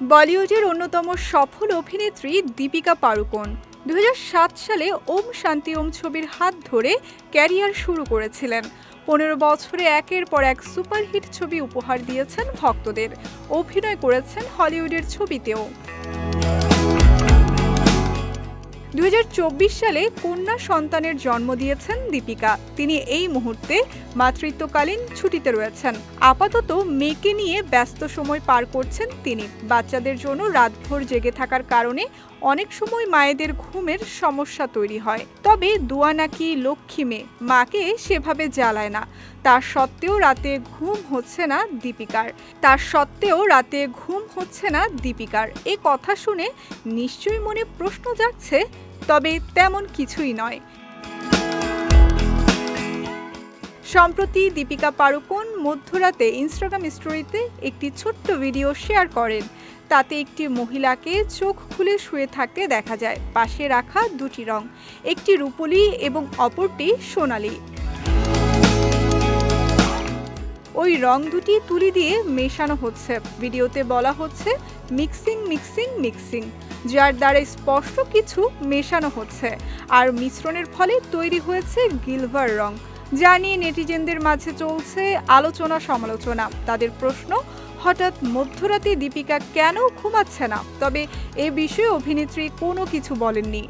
বলিউডের অন্যতম সফল অভিনেত্রী দীপিকা পাড়ুকোন ২০০৭ সালে ওম শান্তি ওম ছবির হাত ধরে ক্যারিয়ার শুরু করেছিলেন। ১৫ বছরে একের পর এক সুপারহিট ছবি উপহার দিয়েছেন ভক্তদের। অভিনয় করেছেন হলিউডের ছবিতেও। ২০২৪ সালে কন্যা সন্তানের জন্ম দিয়েছেন দীপিকা। তিনি এই মুহূর্তে মাতৃত্বকালীন ছুটিতে রয়েছেন। আপাতত মেয়েকে নিয়ে ব্যস্ত সময় পার করছেন তিনি। বাচ্চাদের জন্য রাতভর জেগে থাকার কারণে অনেক সময় মায়েদের ঘুমের সমস্যা তৈরি হয়। তবে দুয়া নাকি লক্ষ্মী মেয়ে, মাকে সেভাবে জ্বালায় না। তার সত্ত্বেও রাতে ঘুম হচ্ছে না দীপিকার। এ কথা শুনে নিশ্চয়ই মনে প্রশ্ন জাগছে, তবে তেমন কিছুই নয়। সম্প্রতি দীপিকা পাড়ুকোন মধ্যরাতে ইনস্টাগ্রাম স্টোরিতে একটি ছোট্ট ভিডিও শেয়ার করেন। তাতে একটি মহিলাকে চোখ খুলে শুয়ে থাকতে দেখা যায়। পাশে রাখা দুটি রং, একটি রূপোলি এবং অপরটি সোনালি। ওই রং দুটি তুলি দিয়ে মেশানো হচ্ছে। ভিডিওতে বলা হচ্ছে মিক্সিং মিক্সিং মিক্সিং, যার দ্বারা স্পষ্ট কিছু মেশানো হচ্ছে। আর মিশ্রণের ফলে তৈরি হয়েছে গিলভার রং, যা নিয়ে নেটিজেনদের মাঝে চলছে আলোচনা সমালোচনা। তাদের প্রশ্ন, হঠাৎ মধ্যরাতে দীপিকা কেন ঘুমাচ্ছে না? তবে এ বিষয়ে অভিনেত্রী কোনো কিছু বলেননি।